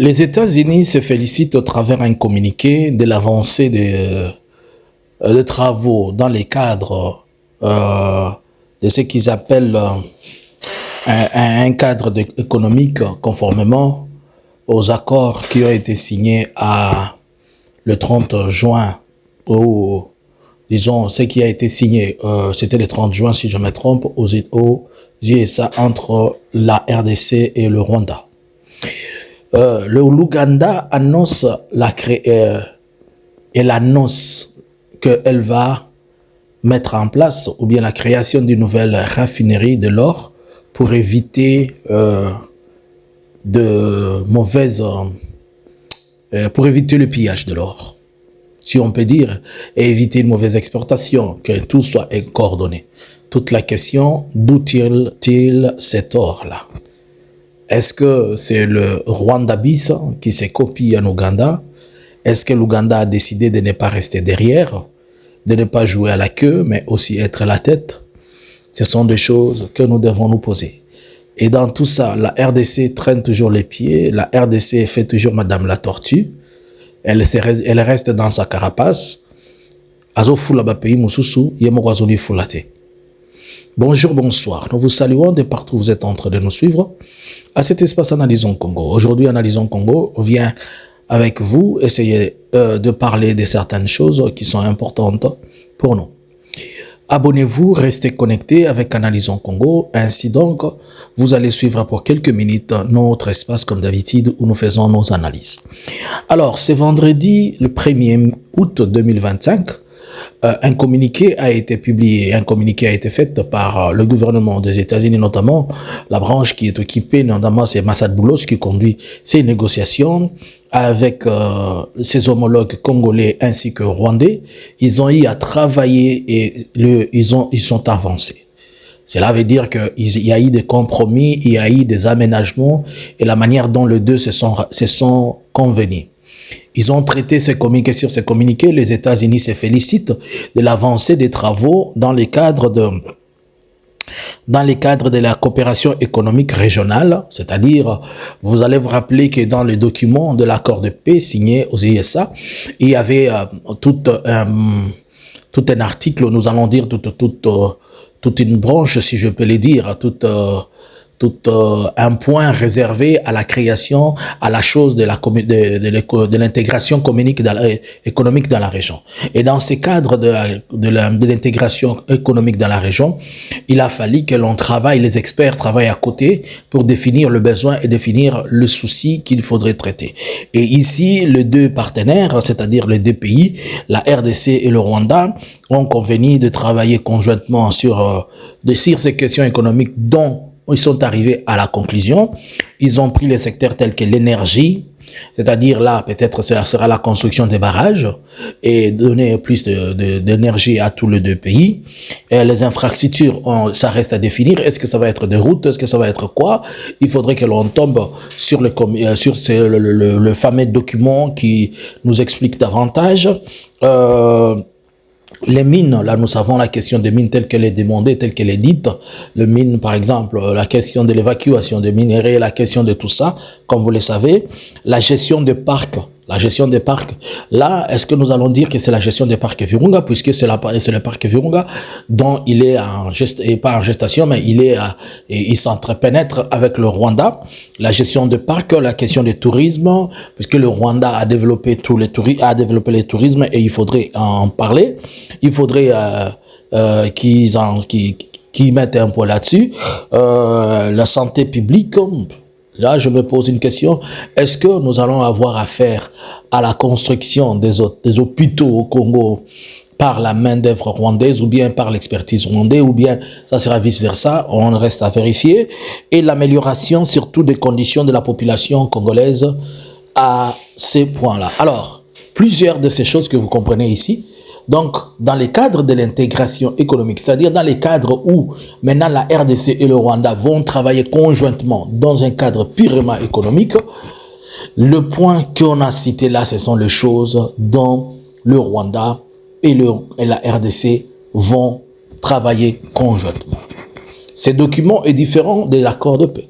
Les États-Unis se félicitent au travers un communiqué de l'avancée des travaux dans les cadres de ce qu'ils appellent un cadre économique conformément aux accords qui ont été signés le 30 juin, ou disons ce qui a été signé, c'était le 30 juin si je me trompe, aux USA entre la RDC et le Rwanda. L'Ouganda annonce elle annonce qu'elle va mettre en place ou bien la création d'une nouvelle raffinerie de l'or pour éviter pour éviter le pillage de l'or, si on peut dire, et éviter une mauvaise exportation, que tout soit coordonné. Toute la question, d'où tire-t-il cet or-là? Est-ce que c'est le Rwanda bis qui s'est copié en Ouganda? Est-ce que l'Ouganda a décidé de ne pas rester derrière, de ne pas jouer à la queue, mais aussi être à la tête? Ce sont des choses que nous devons nous poser. Et dans tout ça, la RDC traîne toujours les pieds, la RDC fait toujours Madame la Tortue, elle reste dans sa carapace. Azo fula ba pays mususu, yemo wazoli fulate. Bonjour, bonsoir. Nous vous saluons de partout où vous êtes en train de nous suivre à cet espace Analysons Congo. Aujourd'hui, Analysons Congo vient avec vous essayer de parler de certaines choses qui sont importantes pour nous. Abonnez-vous, restez connectés avec Analysons Congo. Ainsi donc, vous allez suivre pour quelques minutes notre espace comme d'habitude où nous faisons nos analyses. Alors, c'est vendredi le 1er août 2025. Un communiqué a été publié, un communiqué a été fait par le gouvernement des États-Unis, notamment la branche qui est occupée, notamment c'est Massad Boulos qui conduit ces négociations avec ses homologues congolais ainsi que rwandais. Ils ont eu à travailler et ils sont avancés. Cela veut dire qu'il y a eu des compromis, il y a eu des aménagements et la manière dont les deux se sont convenus. Ils ont traité ces communiqués. Sur ces communiqués, les États-Unis se félicitent de l'avancée des travaux dans les cadres de la coopération économique régionale, c'est-à-dire, vous allez vous rappeler que dans les documents de l'accord de paix signé aux USA, il y avait tout un article, nous allons dire toute une branche, si je peux le dire, un point réservé à la création, à la chose de l'intégration économique dans la région. Et dans ces cadres de l'intégration économique dans la région, il a fallu que l'on travaille, les experts travaillent à côté pour définir le besoin et définir le souci qu'il faudrait traiter. Et ici, les deux partenaires, c'est-à-dire les deux pays, la RDC et le Rwanda, ont convenu de travailler conjointement sur ces questions économiques dont ils sont arrivés à la conclusion. Ils ont pris les secteurs tels que l'énergie, c'est-à-dire là, peut-être ce sera la construction des barrages et donner plus d'énergie à tous les deux pays. Et les infrastructures, ça reste à définir. Est-ce que ça va être des routes? Est-ce que ça va être quoi? Il faudrait que l'on tombe sur le fameux document qui nous explique davantage. Les mines, là nous savons la question des mines telle qu'elle est demandée, telle qu'elle est dite. Les mines par exemple, la question de l'évacuation des minerais, la question de tout ça, comme vous le savez. La gestion des parcs, là est-ce que nous allons dire que c'est la gestion des parcs Virunga, puisque c'est le parc Virunga dont il est pas en gestation, mais il s'entrepénètre avec le Rwanda. La gestion des parcs, la question du tourisme, puisque le Rwanda a développé le tourisme et il faudrait en parler. Il faudrait qu'ils mettent un point là-dessus. La santé publique, là je me pose une question. Est-ce que nous allons avoir affaire à la construction des hôpitaux au Congo par la main-d'œuvre rwandaise ou bien par l'expertise rwandaise ou bien ça sera vice-versa? On reste à vérifier. Et l'amélioration surtout des conditions de la population congolaise à ces points-là. Alors, plusieurs de ces choses que vous comprenez ici. Donc, dans les cadres de l'intégration économique, c'est-à-dire dans les cadres où maintenant la RDC et le Rwanda vont travailler conjointement dans un cadre purement économique, le point qu'on a cité là, ce sont les choses dont le Rwanda et la RDC vont travailler conjointement. Ce document est différent de l'accord de paix.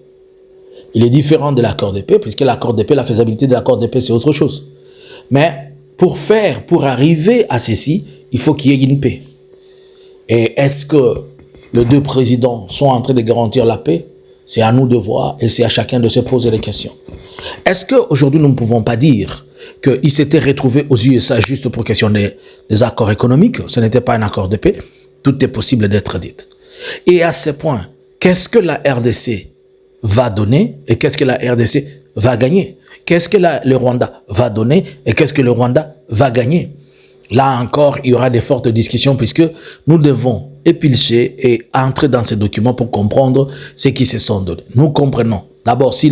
Il est différent de l'accord de paix, puisque l'accord de paix, la faisabilité de l'accord de paix, c'est autre chose. Mais pour arriver à ceci, il faut qu'il y ait une paix. Et est-ce que les deux présidents sont en train de garantir la paix? C'est à nous de voir et c'est à chacun de se poser les questions. Est-ce qu'aujourd'hui, nous ne pouvons pas dire qu'ils s'étaient retrouvés aux USA juste pour question des accords économiques? Ce n'était pas un accord de paix. Tout est possible d'être dit. Et à ce point, qu'est-ce que la RDC va donner et qu'est-ce que la RDC va gagner? Qu'est-ce que le Rwanda va donner et qu'est-ce que le Rwanda va gagner? Là encore, il y aura des fortes discussions puisque nous devons épilcher et entrer dans ces documents pour comprendre ce qui se sont donnés. Nous comprenons. D'abord, si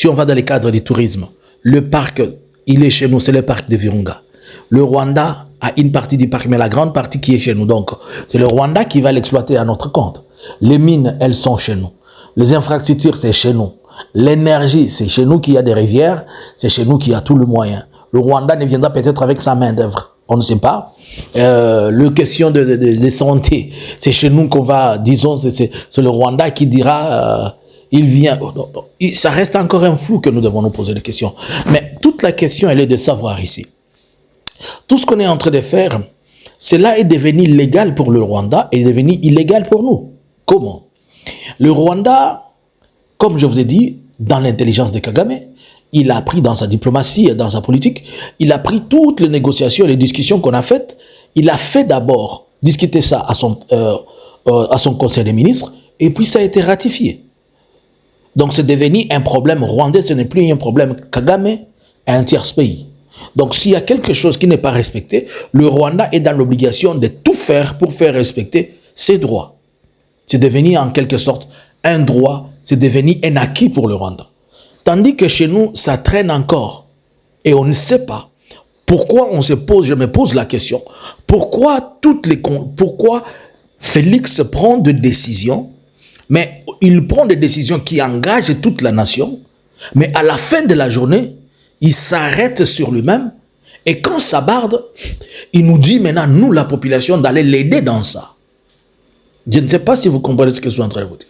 on va dans les cadres du tourisme, le parc, il est chez nous, c'est le parc de Virunga. Le Rwanda a une partie du parc, mais la grande partie qui est chez nous. Donc, c'est le Rwanda qui va l'exploiter à notre compte. Les mines, elles sont chez nous. Les infrastructures, c'est chez nous. L'énergie, c'est chez nous qu'il y a des rivières, c'est chez nous qu'il y a tout le moyen. Le Rwanda ne viendra peut-être avec sa main d'œuvre. On ne sait pas. Le question de santé, c'est chez nous qu'on va, disons, c'est le Rwanda qui dira, il vient. Ça reste encore un flou que nous devons nous poser des questions. Mais toute la question, elle est de savoir ici. Tout ce qu'on est en train de faire, cela est devenu légal pour le Rwanda et est devenu illégal pour nous. Comment? Le Rwanda, comme je vous ai dit, dans l'intelligence de Kagame, il a pris dans sa diplomatie et dans sa politique, il a pris toutes les négociations et les discussions qu'on a faites. Il a fait d'abord discuter ça à son conseil des ministres et puis ça a été ratifié. Donc c'est devenu un problème rwandais, ce n'est plus un problème Kagame, un tiers pays. Donc s'il y a quelque chose qui n'est pas respecté, le Rwanda est dans l'obligation de tout faire pour faire respecter ses droits. C'est devenu en quelque sorte un droit, c'est devenu un acquis pour le Rwanda. Tandis que chez nous, ça traîne encore. Et on ne sait pas pourquoi je me pose la question, pourquoi Félix prend des décisions, mais il prend des décisions qui engagent toute la nation, mais à la fin de la journée, il s'arrête sur lui-même, et quand ça barde, il nous dit maintenant, nous, la population, d'aller l'aider dans ça. Je ne sais pas si vous comprenez ce que je suis en train de vous dire.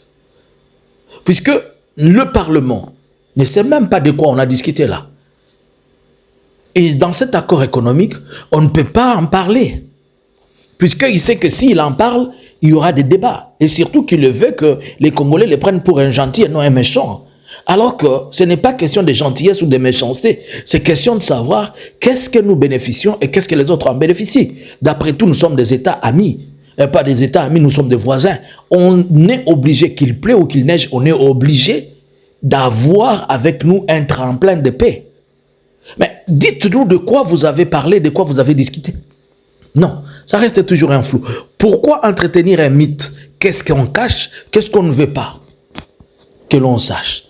Puisque le Parlement ne sait même pas de quoi on a discuté là. Et dans cet accord économique, on ne peut pas en parler. Puisqu'il sait que s'il en parle, il y aura des débats. Et surtout qu'il veut que les Congolais les prennent pour un gentil et non un méchant. Alors que ce n'est pas question de gentillesse ou de méchanceté. C'est question de savoir qu'est-ce que nous bénéficions et qu'est-ce que les autres en bénéficient. D'après tout, nous sommes des États amis. Et pas des États amis, nous sommes des voisins. On est obligé, qu'il pleut ou qu'il neige, on est obligé d'avoir avec nous un tremplin de paix. Mais dites-nous de quoi vous avez parlé, de quoi vous avez discuté. Non, ça reste toujours un flou. Pourquoi entretenir un mythe? Qu'est-ce qu'on cache? Qu'est-ce qu'on ne veut pas que l'on sache?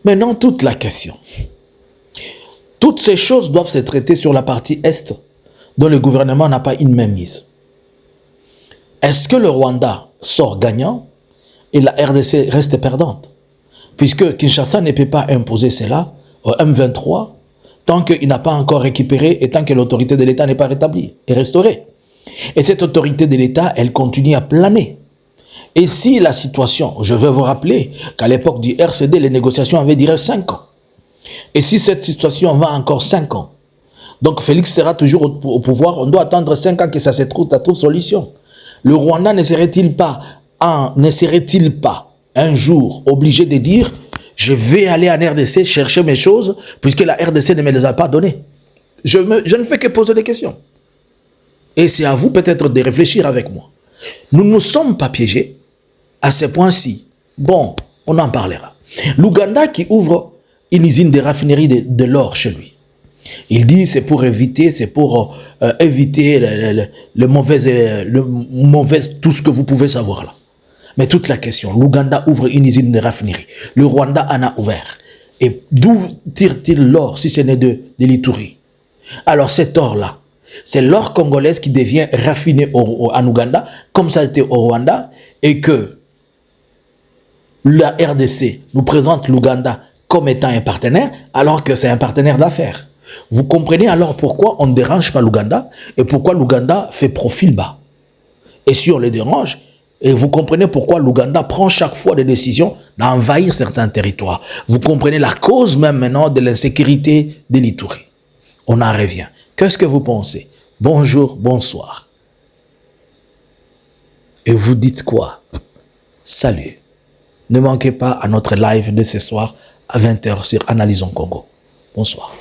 Maintenant, toute la question. Toutes ces choses doivent se traiter sur la partie Est, dont le gouvernement n'a pas une mainmise. Est-ce que le Rwanda sort gagnant et la RDC reste perdante? Puisque Kinshasa ne peut pas imposer cela au M23 tant qu'il n'a pas encore récupéré et tant que l'autorité de l'État n'est pas rétablie et restaurée. Et cette autorité de l'État, elle continue à planer. Et si la situation, je vais vous rappeler qu'à l'époque du RCD, les négociations avaient duré 5 ans. Et si cette situation va encore 5 ans, donc Félix sera toujours au pouvoir, on doit attendre 5 ans que ça se trouve solution. Le Rwanda ne serait-il pas un jour obligé de dire « Je vais aller en RDC chercher mes choses puisque la RDC ne me les a pas données ». Je ne fais que poser des questions. Et c'est à vous peut-être de réfléchir avec moi. Nous ne sommes pas piégés à ce point-ci. Bon, on en parlera. L'Ouganda qui ouvre une usine de raffinerie de l'or chez lui. Il dit c'est pour éviter le mauvais, tout ce que vous pouvez savoir là. Mais toute la question, l'Ouganda ouvre une usine de raffinerie. Le Rwanda en a ouvert. Et d'où tire-t-il l'or si ce n'est de l'Ituri? Alors cet or-là, c'est l'or congolaise qui devient raffiné en Ouganda, comme ça a été au Rwanda, et que la RDC nous présente l'Ouganda comme étant un partenaire, alors que c'est un partenaire d'affaires. Vous comprenez alors pourquoi on ne dérange pas l'Ouganda et pourquoi l'Ouganda fait profil bas. Et si on les dérange, Et vous comprenez pourquoi l'Ouganda prend chaque fois des décisions d'envahir certains territoires. Vous comprenez la cause même maintenant de l'insécurité de l'Ituri. On en revient. Qu'est-ce que vous pensez? Bonjour, bonsoir. Et vous dites quoi? Salut. Ne manquez pas à notre live de ce soir à 20 h sur Analysons Congo. Bonsoir.